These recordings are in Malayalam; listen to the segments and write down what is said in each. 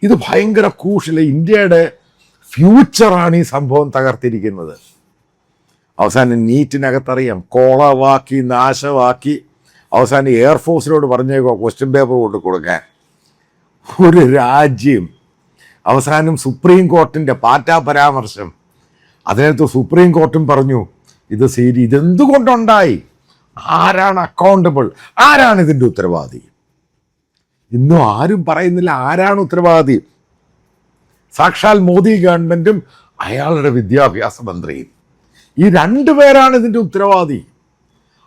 ഇത് ഭയങ്കര ക്രൂഷ്യൽ. ഇന്ത്യയുടെ ഫ്യൂച്ചറാണ് ഈ സംഭവം തകർത്തിരിക്കുന്നത്. അവസാനം നീറ്റിനകത്തറിയാം, കോളവാക്കി നാശമാക്കി. അവസാനം എയർഫോഴ്സിനോട് പറഞ്ഞേക്കോ ക്വസ്റ്റ്യൻ പേപ്പർ കൊണ്ട് കൊടുക്കാൻ. ഒരു രാജ്യം അവസാനം സുപ്രീം കോർട്ടിൻ്റെ പാറ്റാ പരാമർശം, അതിനകത്ത് സുപ്രീം കോർട്ടും പറഞ്ഞു ഇത് ശരി, ഇതെന്തുകൊണ്ടുണ്ടായി, ആരാണ് അക്കൗണ്ടബിൾ, ആരാണ് ഇതിൻ്റെ ഉത്തരവാദി. ഇന്നും ആരും പറയുന്നില്ല ആരാണ് ഉത്തരവാദി. സാക്ഷാൽ മോദി ഗവൺമെൻറ്റും അയാളുടെ വിദ്യാഭ്യാസ മന്ത്രിയും, ഈ രണ്ടുപേരാണ് ഇതിൻ്റെ ഉത്തരവാദി.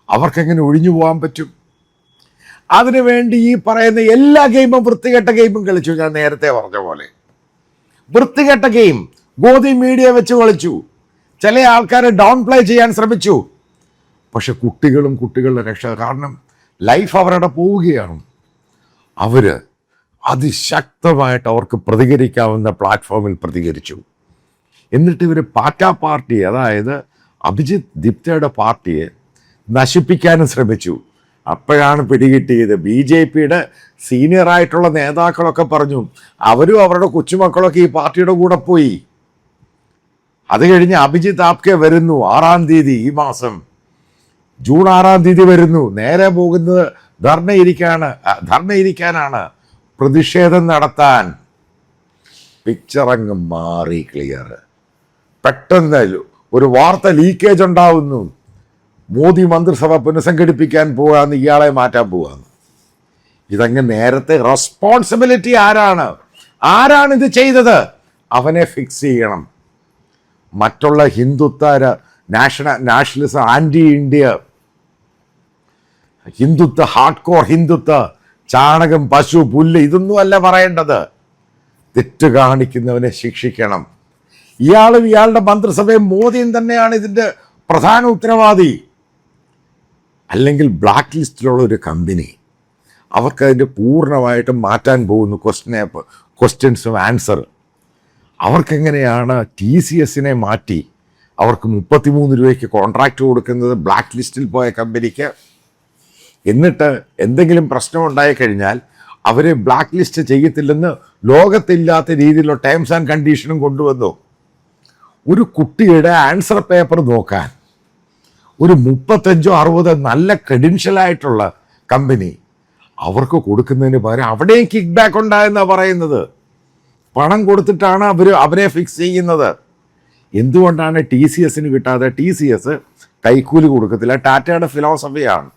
അവർക്കെങ്ങനെ ഒഴിഞ്ഞു പോകാൻ പറ്റും? അതിനുവേണ്ടി ഈ പറയുന്ന എല്ലാ ഗെയിമും, വൃത്തികെട്ട ഗെയിമും കളിച്ചു. ഞാൻ നേരത്തെ പറഞ്ഞ പോലെ വൃത്തികെട്ട ഗെയിം ഗോദി മീഡിയ വെച്ച് കളിച്ചു. ചില ആൾക്കാരെ ഡൗൺ പ്ലേ ചെയ്യാൻ ശ്രമിച്ചു. പക്ഷെ കുട്ടികളുടെ രക്ഷ, കാരണം ലൈഫ് അവരുടെ പോവുകയാണ്. അവർ അതിശക്തമായിട്ട് അവർക്ക് പ്രതികരിക്കാവുന്ന പ്ലാറ്റ്ഫോമിൽ പ്രതികരിച്ചു. എന്നിട്ട് ഇവർ പാറ്റാ പാർട്ടി, അതായത് അഭിജിത്ത് ദിപ്തയുടെ പാർട്ടിയെ നശിപ്പിക്കാനും ശ്രമിച്ചു. അപ്പോഴാണ് പിടികിട്ടിയത്. BJPയുടെ സീനിയറായിട്ടുള്ള നേതാക്കളൊക്കെ പറഞ്ഞു, അവരും അവരുടെ കൊച്ചുമക്കളൊക്കെ ഈ പാർട്ടിയുടെ കൂടെ പോയി. അത് കഴിഞ്ഞ് അഭിജിത്ത് ആപ്കെ വരുന്നു 6-ാം തീയതി, ഈ മാസം ജൂൺ 6-ാം തീയതി വരുന്നു. നേരെ പോകുന്നത് ധർണയിരിക്കാനാണ്, പ്രതിഷേധം നടത്താൻ. പിക്ചറങ്ങ് മാറി ക്ലിയർ. പെട്ടെന്ന് ഒരു വാർത്ത ലീക്കേജ് ഉണ്ടാവുന്നു, മോദി മന്ത്രിസഭ പുനഃസംഘടിപ്പിക്കാൻ പോവാന്ന്, ഇയാളെ മാറ്റാൻ പോവാന്ന്. ഇതങ്ങ് നേരത്തെ റെസ്പോൺസിബിലിറ്റി ആരാണിത് ചെയ്തത്, അവനെ ഫിക്സ് ചെയ്യണം. മറ്റുള്ള Hindutva nationalism, anti India Hindutva, hard core Hindutva, ചാണകം, പശു, പുല്ല്, ഇതൊന്നും അല്ല പറയേണ്ടത്. തെറ്റ് കാണിക്കുന്നവനെ ശിക്ഷിക്കണം. ഇയാളും ഇയാളുടെ മന്ത്രിസഭയും മോദിയും തന്നെയാണ് ഇതിൻ്റെ പ്രധാന ഉത്തരവാദി. അല്ലെങ്കിൽ ബ്ലാക്ക് ലിസ്റ്റിലുള്ള ഒരു കമ്പനി, അവർക്കതിൻ്റെ പൂർണ്ണമായിട്ടും മാറ്റാൻ പോകുന്നു ക്വസ്റ്റ്യൻസും ആൻസർ. അവർക്കെങ്ങനെയാണ് TCSനെ മാറ്റി അവർക്ക് 33 രൂപയ്ക്ക് കോൺട്രാക്റ്റ് കൊടുക്കുന്നത് ബ്ലാക്ക് ലിസ്റ്റിൽ പോയ കമ്പനിക്ക്? എന്നിട്ട് എന്തെങ്കിലും പ്രശ്നം ഉണ്ടായിക്കഴിഞ്ഞാൽ അവരെ ബ്ലാക്ക് ലിസ്റ്റ് ചെയ്യത്തില്ലെന്ന് ലോകത്തില്ലാത്ത രീതിയിലുള്ള ടേംസ് ആൻഡ് കണ്ടീഷനും കൊണ്ടുവന്നു. ഒരു കുട്ടിയുടെ ആൻസർ പേപ്പർ നോക്കാൻ ഒരു 35-60 നല്ല ക്രെഡൻഷ്യലായിട്ടുള്ള കമ്പനി അവർക്ക് കൊടുക്കുന്നതിന് പകരം അവിടെയും കിക്ക് ബാക്ക് ഉണ്ടായെന്നാണ് പറയുന്നത്. പണം കൊടുത്തിട്ടാണ് അവരെ ഫിക്സ് ചെയ്യുന്നത്. എന്തുകൊണ്ടാണ് TCSന് കിട്ടാതെ? TCS കൈക്കൂലി കൊടുക്കത്തില്ല. ടാറ്റയുടെ ഫിലോസഫിയാണ്.